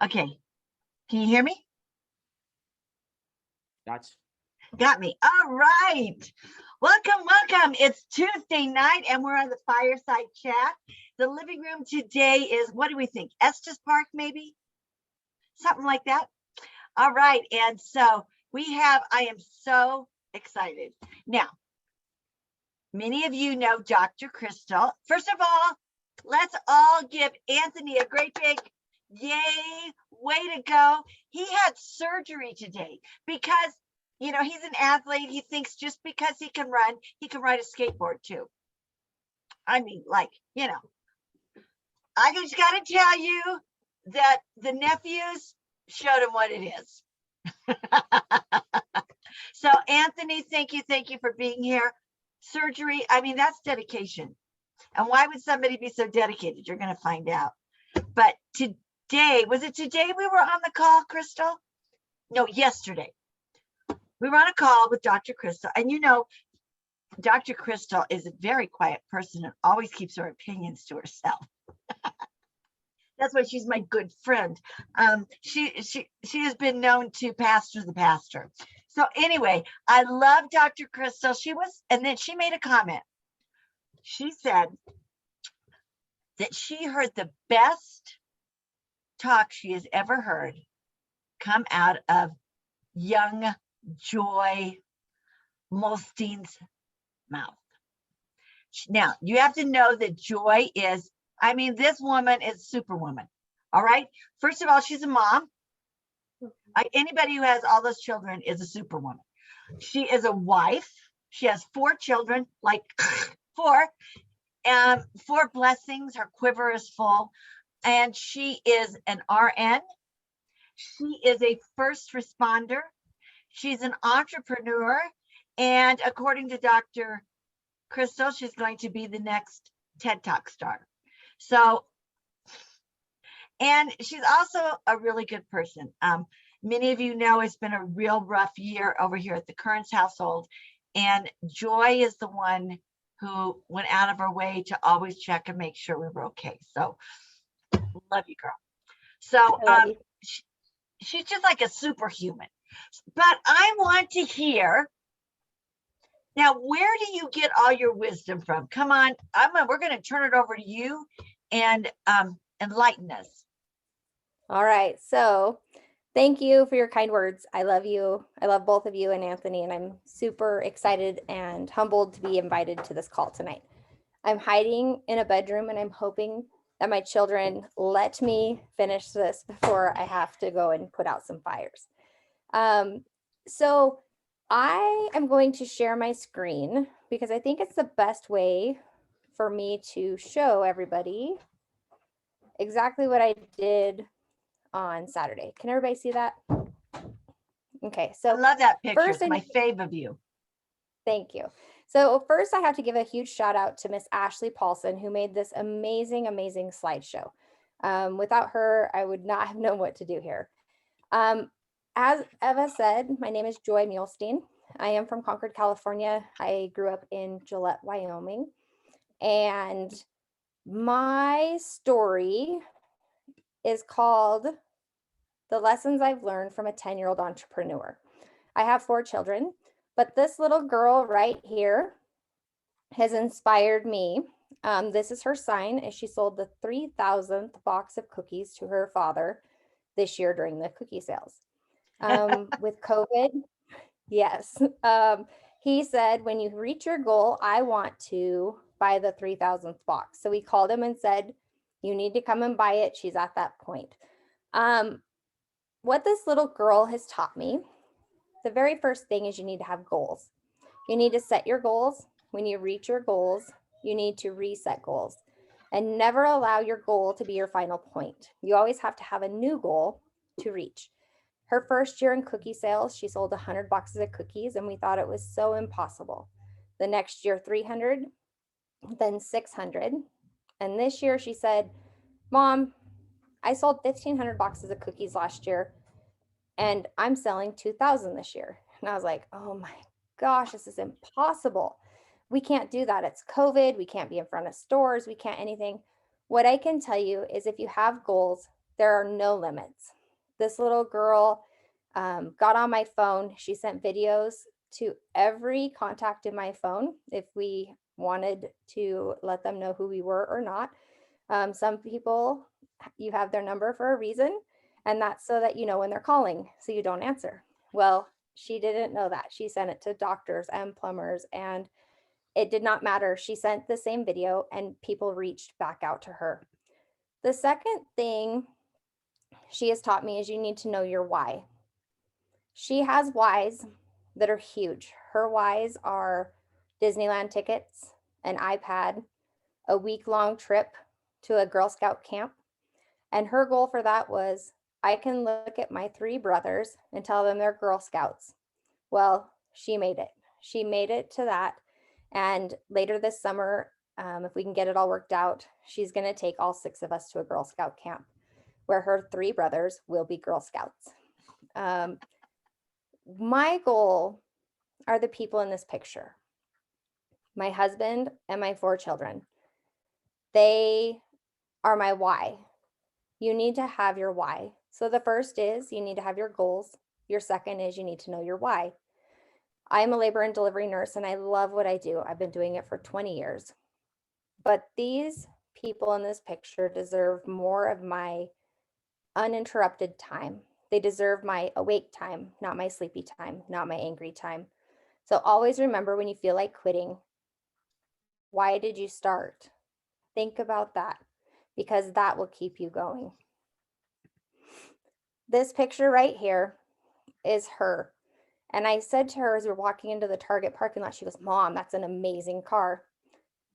Okay. Can you hear me? That's Got me. All right. Welcome. It's Tuesday night and we're on the fireside chat. The living room today is, what do we think? Estes Park, maybe? Something like that. All right. And so I am so excited. Now, many of you know Dr. Crystal. First of all, let's all give Anthony a great big yay, way to go. He had surgery today because, he's an athlete. He thinks just because he can run, he can ride a skateboard too. I mean, I just got to tell you that the nephews showed him what it is. So Anthony, thank you for being here. Surgery, I mean, that's dedication. And why would somebody be so dedicated? You're going to find out. But today, was it today we were on the call, Crystal? No, yesterday. We were on a call with Dr. Crystal. And Dr. Crystal is a very quiet person and always keeps her opinions to herself. That's why she's my good friend. She has been known to pastor the pastor. So anyway, I love Dr. Crystal. And then she made a comment. She said that she heard the best talk she has ever heard come out of young Joy Muhlestein's mouth. Now, you have to know that Joy is, this woman is superwoman. All right. First of all, she's a mom. Anybody who has all those children is a superwoman. She is a wife. She has 4 children, like 4 blessings. Her quiver is full. And she is an RN. She is a first responder. She's an entrepreneur. And according to Dr. Crystal, she's going to be the next TED Talk star. So, and she's also a really good person. Many of you know it's been a real rough year over here at the Currence household. And Joy is the one who went out of her way to always check and make sure we were okay. So, love you, girl. So, she's just like a superhuman. But I want to hear, now, where do you get all your wisdom from? Come on, we're going to turn it over to you and enlighten us. All right. So thank you for your kind words. I love you. I love both of you and Anthony, and I'm super excited and humbled to be invited to this call tonight. I'm hiding in a bedroom and I'm hoping that my children let me finish this before I have to go and put out some fires. So I am going to share my screen because I think it's the best way for me to show everybody exactly what I did on Saturday. Can everybody see that? Okay, so I love that picture. It's my fave of you. Thank you. So first I have to give a huge shout out to Miss Ashley Paulson, who made this amazing slideshow. Without her, I would not have known what to do here. As Eava said, my name is Joy Muhlestein. I am from Concord, California. I grew up in Gillette, Wyoming. And my story is called The Lessons I've Learned from a 10-Year-Old Entrepreneur. I have 4 children, but this little girl right here has inspired me. This is her sign, and she sold the 3,000th box of cookies to her father this year during the cookie sales. With COVID, yes. He said, when you reach your goal, I want to buy the 3,000th box. So we called him and said, you need to come and buy it. She's at that point. What this little girl has taught me, the very first thing is you need to have goals. You need to set your goals. When you reach your goals, you need to reset goals and never allow your goal to be your final point. You always have to have a new goal to reach. Her first year in cookie sales, she sold 100 boxes of cookies, and we thought it was so impossible. The next year, 300, then 600. And this year she said, Mom, I sold 1,500 boxes of cookies last year, and I'm selling 2,000 this year. And I was like, oh my gosh, this is impossible. We can't do that. It's COVID. We can't be in front of stores. We can't anything. What I can tell you is if you have goals, There are no limits. This little girl got on my phone. She sent videos to every contact in my phone if we wanted to let them know who we were or not. Some people, you have their number for a reason, and that's so that you know when they're calling so you don't answer. Well, she didn't know that. She sent it to doctors and plumbers, and it did not matter. She sent the same video and people reached back out to her. The second thing she has taught me is you need to know your why. She has whys that are huge. Her whys are Disneyland tickets, an iPad, a week-long trip to a Girl Scout camp. And her goal for that was, I can look at my 3 brothers and tell them they're Girl Scouts. Well, she made it. She made it to that. And later this summer, if we can get it all worked out, she's going to take all 6 of us to a Girl Scout camp where her 3 brothers will be Girl Scouts. My goal are the people in this picture, my husband and my 4 children. They are my why. You need to have your why. So the first is you need to have your goals. Your second is you need to know your why. I'm a labor and delivery nurse and I love what I do. I've been doing it for 20 years. But these people in this picture deserve more of my uninterrupted time. They deserve my awake time, not my sleepy time, not my angry time. So always remember when you feel like quitting, why did you start? Think about that because that will keep you going. This picture right here is her. And I said to her as we we're walking into the Target parking lot, she goes, "Mom, that's an amazing car."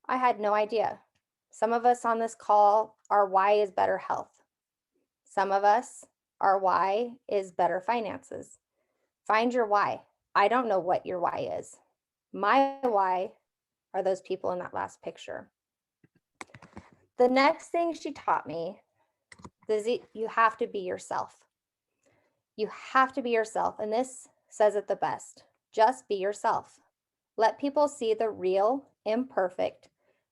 I had no idea. Some of us on this call, our why is better health. Some of us, our why is better finances. Find your why. I don't know what your why is. My why are those people in that last picture. The next thing she taught me is you have to be yourself. You have to be yourself. And this says it the best. Just be yourself. Let people see the real, imperfect,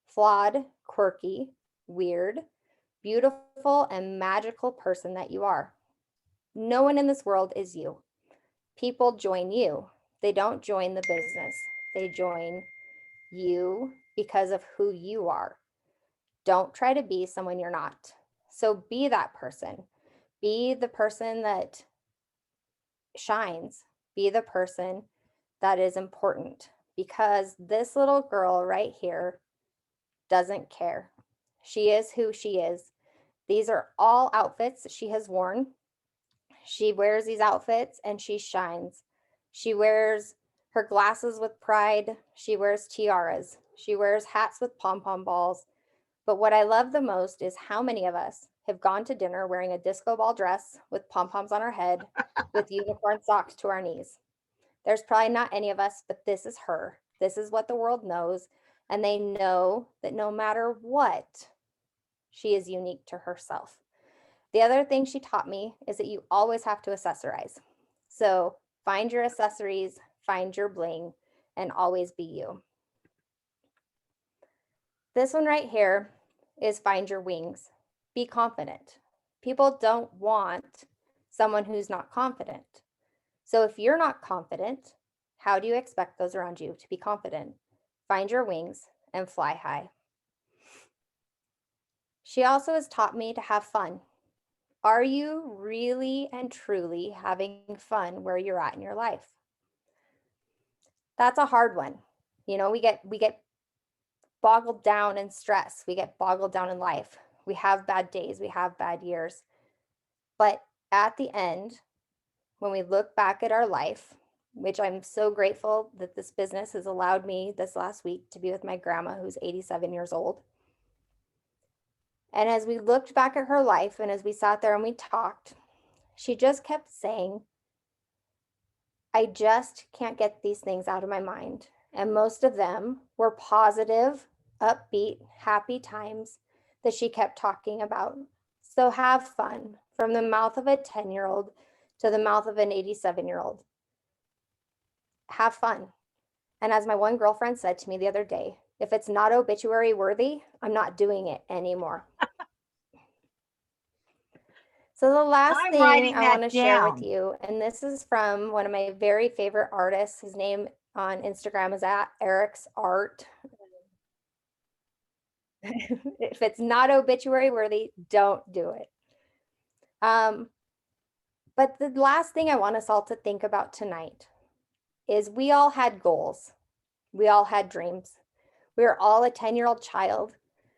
flawed, quirky, weird, beautiful, and magical person that you are. No one in this world is you. People join you. They don't join the business. They join you because of who you are. Don't try to be someone you're not. So be that person. Be the person that shines. Be the person that is important because this little girl right here doesn't care. She is who she is. These are all outfits she has worn. She wears these outfits and she shines. She wears her glasses with pride. She wears tiaras. She wears hats with pom-pom balls. But what I love the most is how many of us have gone to dinner wearing a disco ball dress with pom-poms on our head with unicorn socks to our knees. There's probably not any of us, but this is her. This is what the world knows. And they know that no matter what, she is unique to herself. The other thing she taught me is that you always have to accessorize. So find your accessories, find your bling, and always be you. This one right here is find your wings. Be confident. People don't want someone who's not confident. So if you're not confident, how do you expect those around you to be confident? Find your wings and fly high. She also has taught me to have fun. Are you really and truly having fun where you're at in your life? That's a hard one. You know, we get boggled down in stress. We get boggled down in life. We have bad days, we have bad years. But at the end, when we look back at our life, which I'm so grateful that this business has allowed me this last week to be with my grandma, who's 87 years old. And as we looked back at her life and as we sat there and we talked, she just kept saying, I just can't get these things out of my mind. And most of them were positive, upbeat, happy times that she kept talking about. So have fun from the mouth of a 10-year-old to the mouth of an 87-year-old. Have fun. And as my one girlfriend said to me the other day, if it's not obituary worthy, I'm not doing it anymore. So the last I'm thing writing I that want to share with down. you, and this is from one of my very favorite artists. His name on Instagram is at Eric's Art. If it's not obituary worthy, don't do it. But the last thing I want us all to think about tonight is we all had goals. We all had dreams. We were all a 10-year-old child.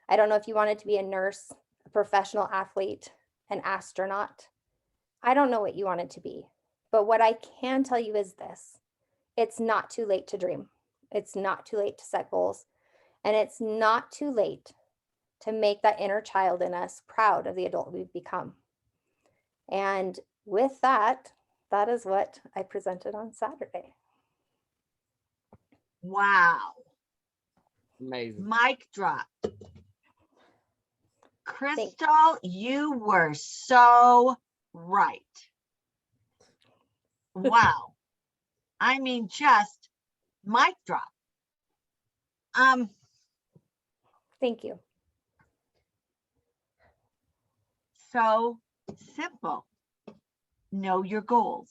I don't know if you wanted to be a nurse, a professional athlete, an astronaut. I don't know what you wanted to be. But what I can tell you is this: it's not too late to dream. It's not too late to set goals. And it's not too late to make that inner child in us proud of the adult we've become. And with that, that is what I presented on Saturday. Wow. Amazing. Mic drop. Crystal, you were so right. Wow. I mean, just mic drop. Thank you. So simple. Know your goals.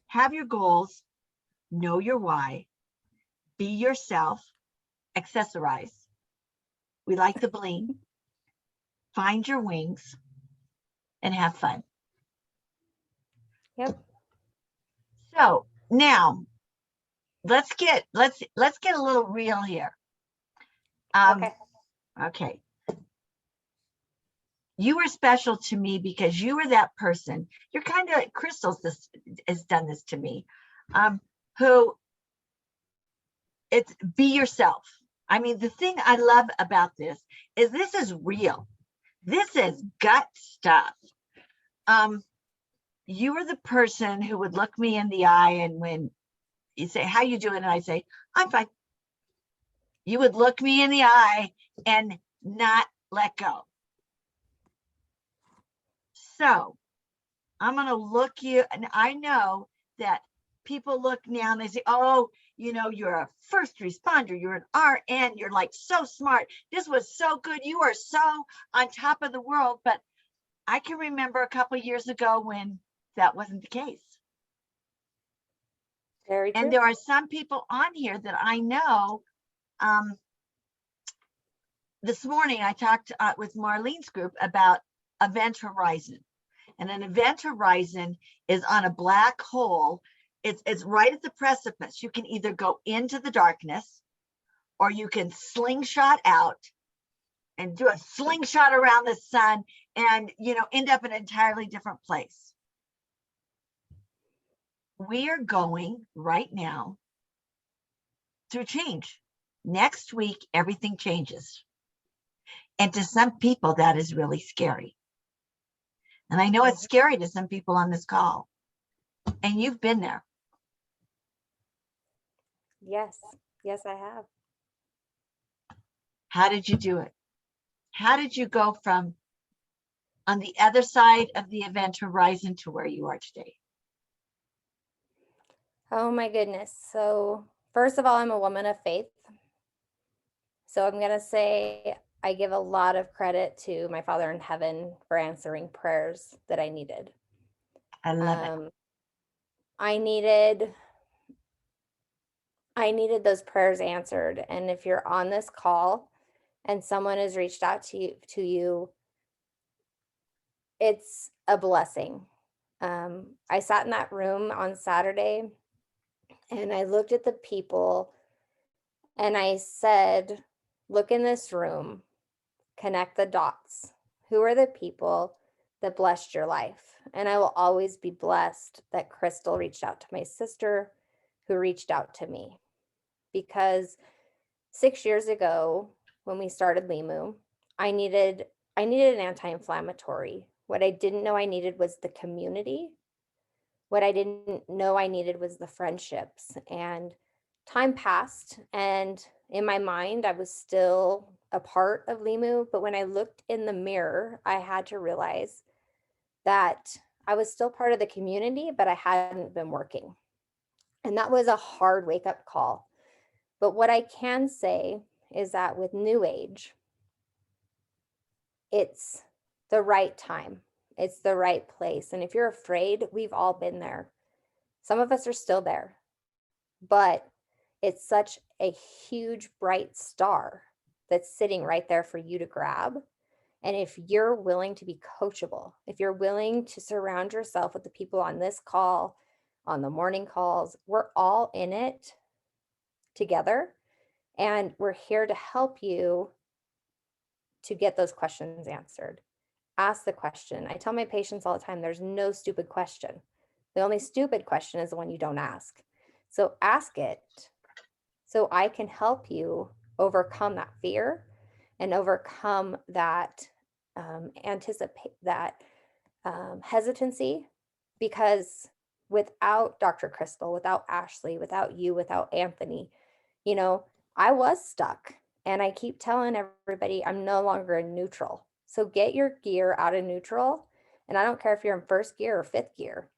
Have your goals. Know your why. Be yourself. Accessorize. We like the bling. Find your wings and have fun. Yep. So now let's get a little real here. Okay. Okay. You were special to me because you were that person. You're kind of, Crystal's this has done this to me. Who it's be yourself. I mean, the thing I love about this is real. This is gut stuff. You were the person who would look me in the eye, and when you say, how you doing? And I say, I'm fine. You would look me in the eye and not let go. So I'm going to look you, and I know that people look now and they say, oh, you know, you're a first responder, you're an RN, you're like so smart. This was so good. You are so on top of the world. But I can remember a couple of years ago when that wasn't the case. Very true. And there are some people on here that I know. This morning, I talked with Marlene's group about Event Horizon. And an event horizon is on a black hole. It's right at the precipice. You can either go into the darkness or you can slingshot out and do a slingshot around the sun and, you know, end up in an entirely different place. We are going right now through change. Next week, everything changes. And to some people, that is really scary. And I know it's scary to some people on this call. And you've been there. Yes. Yes, I have. How did you do it? How did you go from on the other side of the event horizon to where you are today? Oh my goodness. So first of all, I'm a woman of faith. So I'm going to say I give a lot of credit to my Father in heaven for answering prayers that I needed. I love it. I needed those prayers answered. And if you're on this call and someone has reached out to you, it's a blessing. I sat in that room on Saturday and I looked at the people and I said, look in this room, connect the dots. Who are the people that blessed your life? And I will always be blessed that Crystal reached out to my sister, who reached out to me. Because 6 years ago, when we started Limu, I needed an anti-inflammatory. What I didn't know I needed was the community. What I didn't know I needed was the friendships. And time passed, and in my mind, I was still a part of Limu. But when I looked in the mirror, I had to realize that I was still part of the community, but I hadn't been working. And that was a hard wake-up call. But what I can say is that with New Age, it's the right time. It's the right place. And if you're afraid, we've all been there. Some of us are still there, but it's such a huge, bright star that's sitting right there for you to grab. And if you're willing to be coachable, if you're willing to surround yourself with the people on this call, on the morning calls, we're all in it together. And we're here to help you to get those questions answered. Ask the question. I tell my patients all the time, there's no stupid question. The only stupid question is the one you don't ask. So ask it so I can help you overcome that fear and overcome that hesitancy, because without Dr. Crystal, without Ashley, without you, without Anthony, I was stuck. And I keep telling everybody I'm no longer in neutral. So get your gear out of neutral. And I don't care if you're in first gear or fifth gear,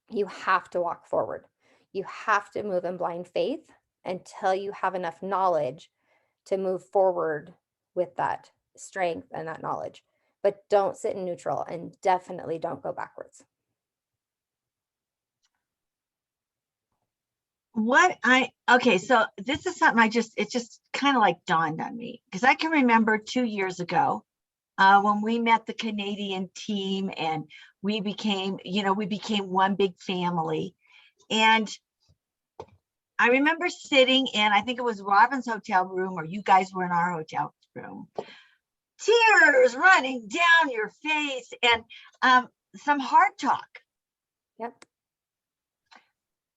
you have to walk forward. You have to move in blind faith until you have enough knowledge to move forward with that strength and that knowledge. But don't sit in neutral, and definitely don't go backwards. Okay, so this is something it just kind of like dawned on me, because I can remember 2 years ago when we met the Canadian team, and we became one big family. And I remember sitting in, I think it was Robin's hotel room, or you guys were in our hotel room, tears running down your face, and some hard talk. Yep.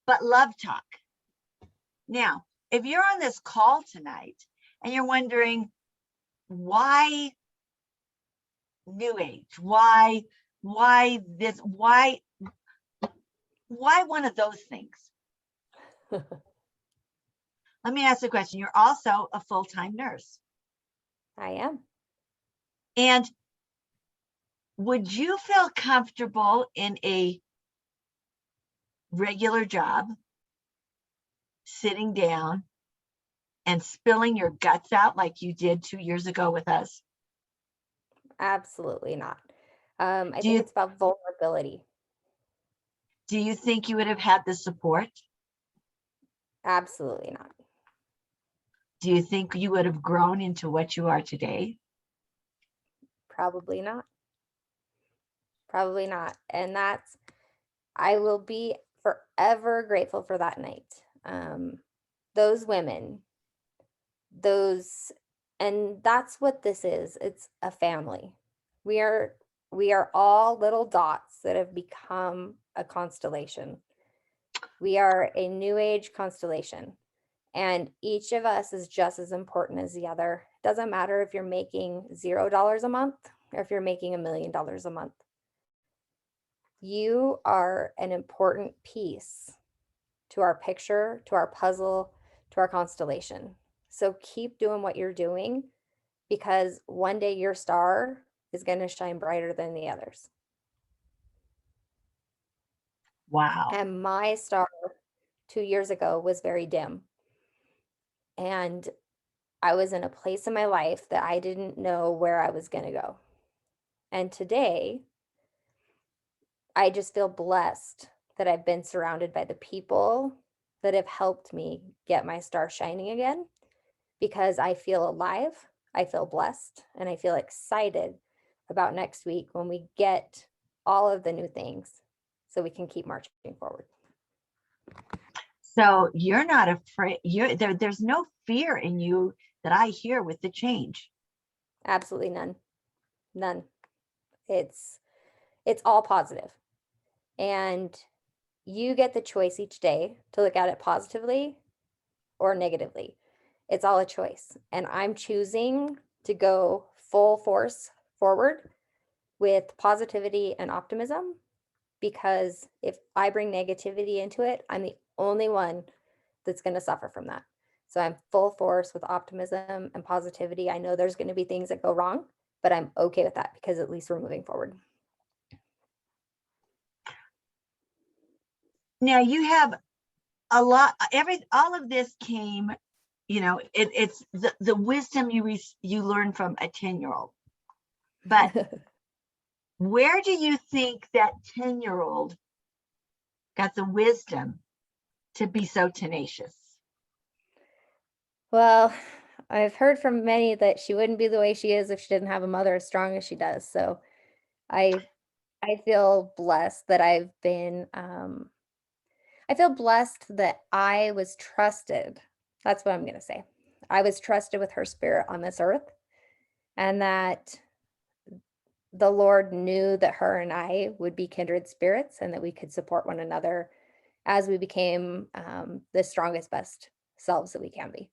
But love talk. Now, if you're on this call tonight and you're wondering why New Age, why this, why one of those things? Let me ask you a question. You're also a full-time nurse. I am. And would you feel comfortable in a regular job, sitting down and spilling your guts out like you did 2 years ago with us? Absolutely not. I think it's about vulnerability. Do you think you would have had the support? Absolutely not. Do you think you would have grown into what you are today? Probably not. Probably not. And I will be forever grateful for that night. Those women, and that's what this is. It's a family. We are all little dots that have become a constellation. We are a new age constellation, and each of us is just as important as the other. It doesn't matter if you're making $0 a month or if you're making $1 million a month. You are an important piece to our picture, to our puzzle, to our constellation. So keep doing what you're doing, because one day your star is going to shine brighter than the others. Wow. And my star 2 years ago was very dim. And I was in a place in my life that I didn't know where I was going to go. And today, I just feel blessed that I've been surrounded by the people that have helped me get my star shining again, because I feel alive, I feel blessed, and I feel excited about next week when we get all of the new things so we can keep marching forward. So you're not afraid, there's no fear in you that I hear with the change. Absolutely none. None. It's all positive. And you get the choice each day to look at it positively or negatively. It's all a choice. And I'm choosing to go full force forward with positivity and optimism, because if I bring negativity into it, I'm the only one that's going to suffer from that. So I'm full force with optimism and positivity. I know there's going to be things that go wrong, but I'm okay with that, because at least we're moving forward. Now you have a lot, all of this came, it's the wisdom you learn from a 10-year-old. But Where do you think that 10-year-old got the wisdom to be so tenacious? Well, I've heard from many that she wouldn't be the way she is if she didn't have a mother as strong as she does. So I I feel blessed that I feel blessed that I was trusted. That's what I'm going to say. I was trusted with her spirit on this earth, and that the Lord knew that her and I would be kindred spirits and that we could support one another as we became the strongest, best selves that we can be.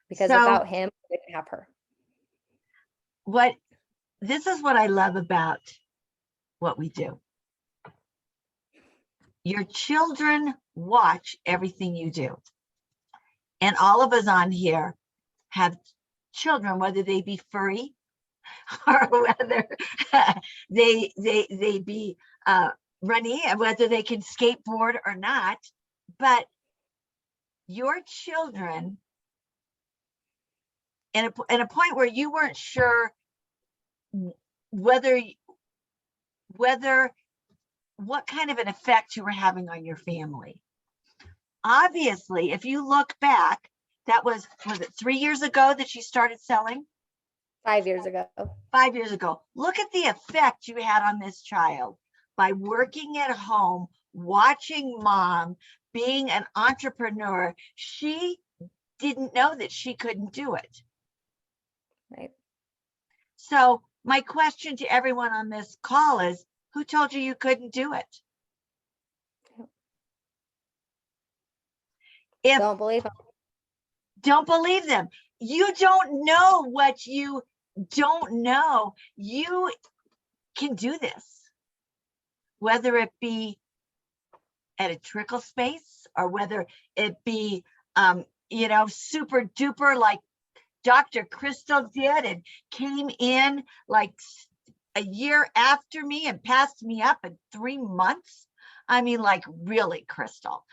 Because So without him, we didn't have her. this is what I love about what we do. Your children watch everything you do. And all of us on here have children, whether they be furry or whether they be runny, and whether they can skateboard or not. But your children, in a point where you weren't sure whether what kind of an effect you were having on your family. Obviously, if you look back, that was it 3 years ago that she started selling? 5 years ago. 5 years ago. Look at the effect you had on this child by working at home, watching mom, being an entrepreneur. She didn't know that she couldn't do it. Right. So my question to everyone on this call is, who told you couldn't do it? Don't believe him. Don't believe them. You don't know what you don't know. You can do this, whether it be at a trickle space or whether it be, super duper like Dr. Crystal did and came in like a year after me and passed me up in 3 months. I mean, like really, Crystal.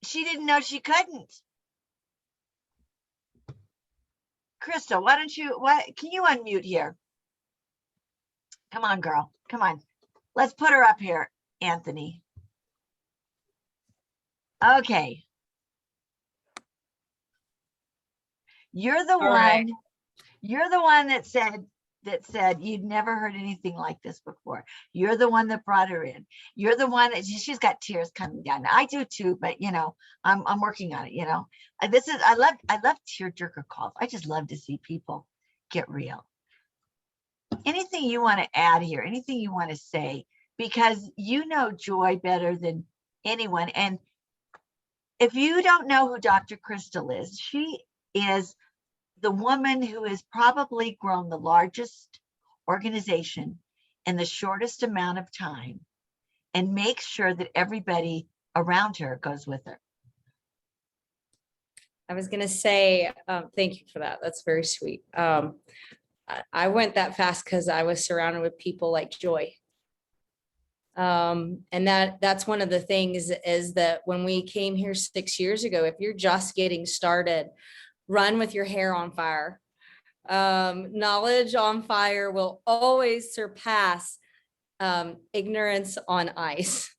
She didn't know she couldn't. Crystal, can you unmute here? Come on, girl. Come on. Let's put her up here, Anthony. Okay. You're the one that said you'd never heard anything like this before. You're the one that brought her in. You're the one that she's got tears coming down. I do too, but I'm working on it. I love tearjerker calls. I just love to see people get real. Anything you want to add here? Anything you want to say? Because you know Joy better than anyone. And if you don't know who Dr. Crystal is, she is the woman who has probably grown the largest organization in the shortest amount of time and makes sure that everybody around her goes with her. I was going to say, thank you for that. That's very sweet. I went that fast because I was surrounded with people like Joy. And that's one of the things is that when we came here 6 years ago, if you're just getting started, run with your hair on fire. Knowledge on fire will always surpass ignorance on ice.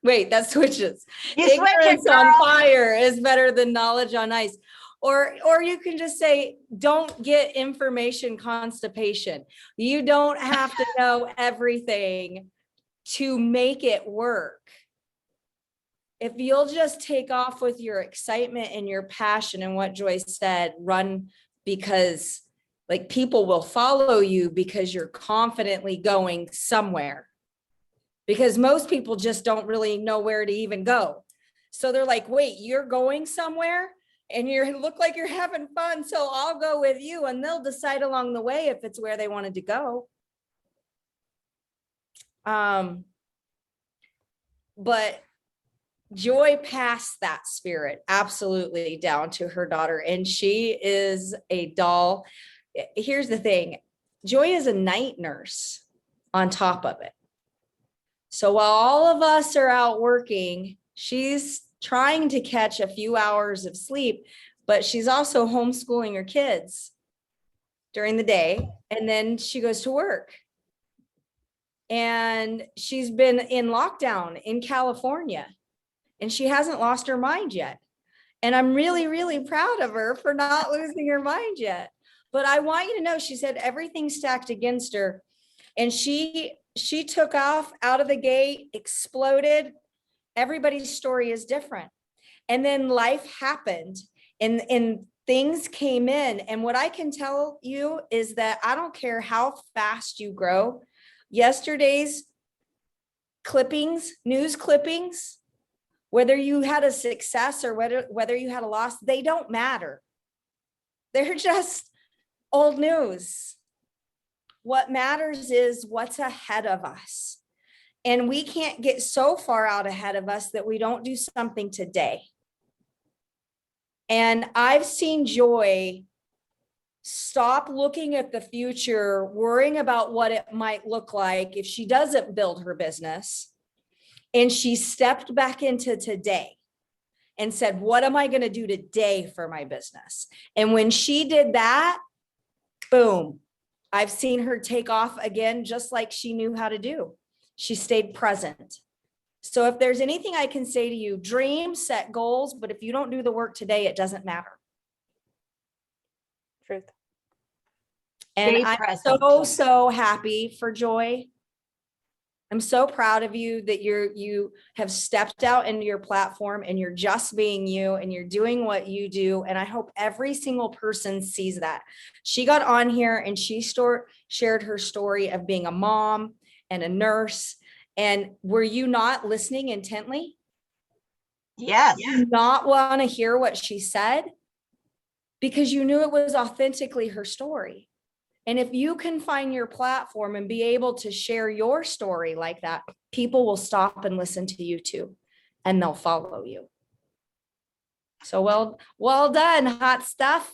Wait, that switches. Ignorance on fire is better than knowledge on ice. Or you can just say, don't get information constipation. You don't have to know everything to make it work. If you'll just take off with your excitement and your passion and what Joyce said, run, because like people will follow you because you're confidently going somewhere. Because most people just don't really know where to even go. So they're like, wait, you're going somewhere and you look like you're having fun. So I'll go with you, and they'll decide along the way if it's where they wanted to go. But Joy passed that spirit absolutely down to her daughter, and she is a doll. Here's the thing. Joy is a night nurse on top of it. So while all of us are out working, she's trying to catch a few hours of sleep but she's also homeschooling her kids during the day. And then she goes to work. And she's been in lockdown in California, and she hasn't lost her mind yet. And I'm really, really proud of her for not losing her mind yet. But I want you to know, she said everything stacked against her. And she took off out of the gate, exploded. Everybody's story is different. And then life happened and things came in. And what I can tell you is that I don't care how fast you grow. Yesterday's clippings, news clippings, whether you had a success or whether you had a loss, they don't matter. They're just old news. What matters is what's ahead of us. And we can't get so far out ahead of us that we don't do something today. And I've seen Joy stop looking at the future, worrying about what it might look like if she doesn't build her business. And she stepped back into today and said, what am I going to do today for my business? And when she did that, boom, I've seen her take off again, just like she knew how to do. She stayed present. So if there's anything I can say to you, dream, set goals, but if you don't do the work today, it doesn't matter. Truth. And Stay I'm present. so happy for Joy. I'm so proud of you that you have stepped out into your platform and you're just being you and you're doing what you do. And I hope every single person sees that. She got on here and she shared her story of being a mom and a nurse. And were you not listening intently? Yes. Did you not want to hear what she said? Because you knew it was authentically her story. And if you can find your platform and be able to share your story like that, people will stop and listen to you too, and they'll follow you. So well done, hot stuff.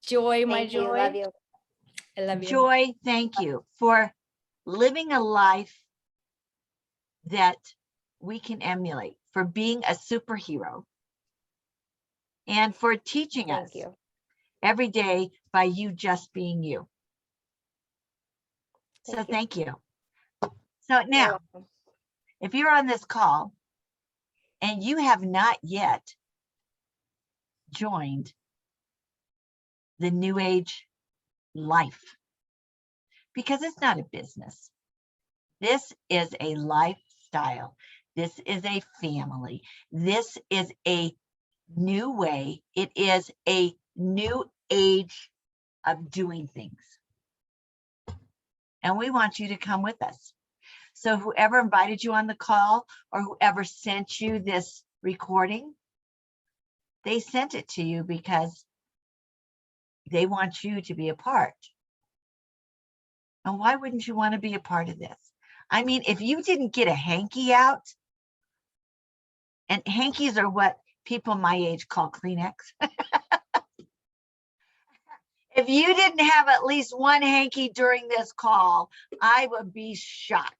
Joy, my Thank you. joy. Love you. I love you. Joy, thank you for living a life that we can emulate, for being a superhero, and for teaching us Thank you. every day by you just being you. So Thank you. thank you. So You're now, welcome. if you're on this call and you have not yet joined the New Age life, because it's not a business, this is a lifestyle, this is a family, this is a new way, it is a new age of doing things. And we want you to come with us. So whoever invited you on the call or whoever sent you this recording, they sent it to you because they want you to be a part. And why wouldn't you want to be a part of this? I mean, if you didn't get a hanky out, and hankies are what people my age call Kleenex. If you didn't have at least one hanky during this call, I would be shocked.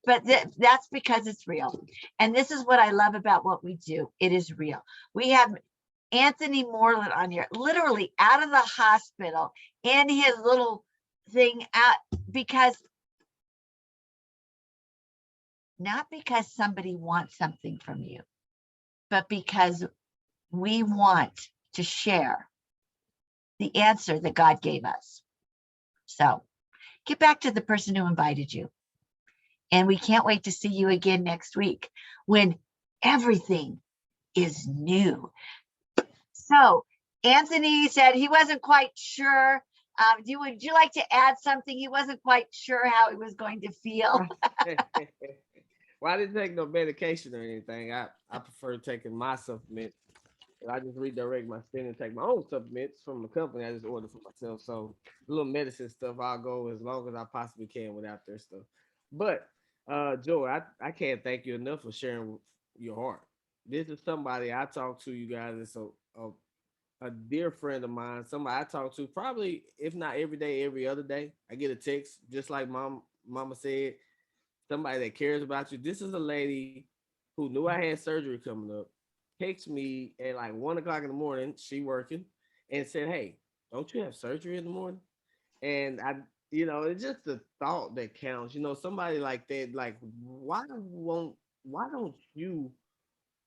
But that's because it's real. And this is what I love about what we do. It is real. We have Anthony Moreland on here, literally out of the hospital in his little thing out, because not because somebody wants something from you, but because we want to share the answer that God gave us. So get back to the person who invited you. And we can't wait to see you again next week when everything is new. So Anthony said he wasn't quite sure. Would you like to add something? He wasn't quite sure how he was going to feel. Well, I didn't take no medication or anything. I prefer taking my supplements. I just redirect my spending and take my own supplements from the company. I just order for myself. So a little medicine stuff, I'll go as long as I possibly can without their stuff. But Joy, I can't thank you enough for sharing your heart. This is somebody I talk to, you guys. It's a dear friend of mine, somebody I talk to probably, if not every day, every other day. I get a text, just like mama said, somebody that cares about you. This is a lady who knew I had surgery coming up. texted me at like 1 o'clock in the morning. She working and said, "Hey, don't you have surgery in the morning?" And it's just the thought that counts. Somebody like that, like, why don't you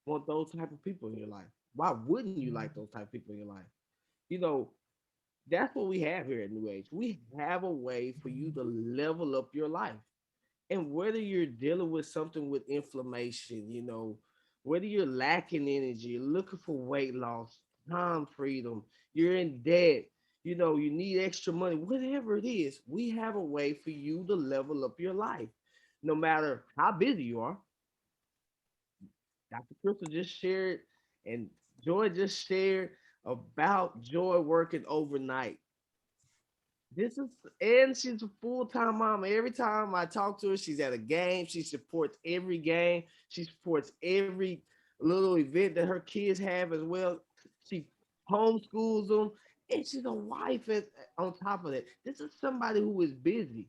want those type of people in your life? Why wouldn't you like those type of people in your life? You know, that's what we have here at New Age. We have a way for you to level up your life. And whether you're dealing with something with inflammation, whether you're lacking energy, you're looking for weight loss, time freedom, you're in debt, you need extra money, whatever it is, we have a way for you to level up your life. No matter how busy you are, Dr. Crystal just shared and Joy just shared about Joy working overnight. This is, and she's a full-time mom. Every time I talk to her, she's at a game. She supports every game. She supports every little event that her kids have as well. She homeschools them, and she's a wife on top of that. This is somebody who is busy.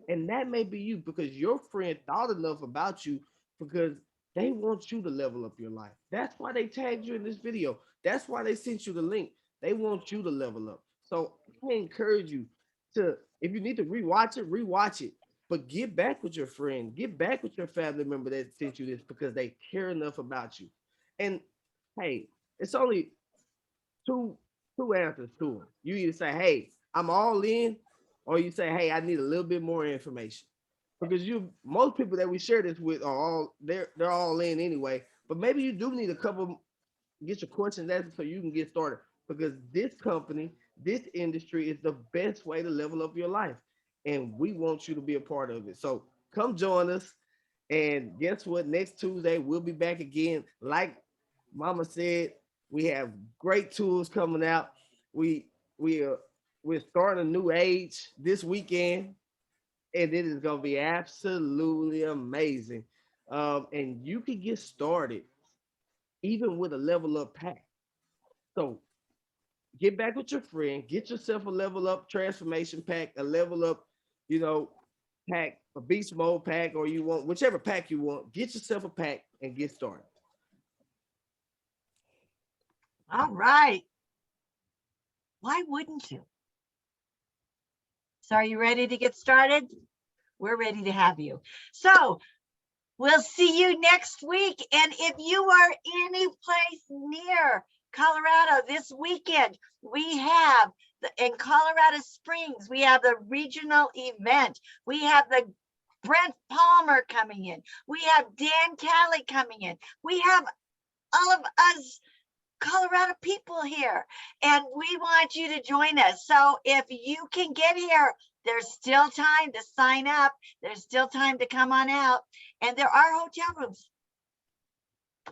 And that may be you because your friend thought enough about you because they want you to level up your life. That's why they tagged you in this video. That's why they sent you the link. They want you to level up. So I encourage you to, if you need to rewatch it. But get back with your friend, get back with your family member that sent you this because they care enough about you. And hey, it's only two answers to it. You either say, "Hey, I'm all in," or you say, "Hey, I need a little bit more information." Because most people that we share this with are they're all in anyway. But maybe you do need a couple, get your questions answered so you can get started. Because this company, this industry is the best way to level up your life. And we want you to be a part of it. So come join us. And guess what? Next Tuesday, we'll be back again. Like Mama said, we have great tools coming out. We we are we're starting a new age this weekend, and it is gonna be absolutely amazing. And you can get started even with a level up pack. So get back with your friend, get yourself a level up transformation pack, a level up, you know, pack, a beast mode pack, or you want whichever pack you want. Get yourself a pack and get started. All right. Why wouldn't you? So are you ready to get started? We're ready to have you. So we'll see you next week. And if you are any place near Colorado this weekend, we have in Colorado Springs, we have the regional event. We have the Brent Palmer coming in. We have Dan Talley coming in. We have all of us Colorado people here, and we want you to join us. So if you can get here, there's still time to sign up. There's still time to come on out, and there are hotel rooms.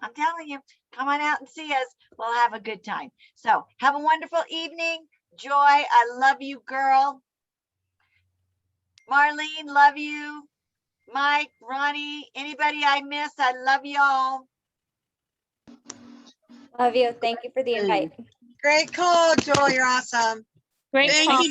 I'm telling you, come on out and see us. We'll have a good time. So have a wonderful evening. Joy, I love you, girl. Marlene, love you. Mike, Ronnie, anybody I missed, I love y'all. Love you. Thank you for the invite. Great call, Joel. You're awesome. Great Thank call. you,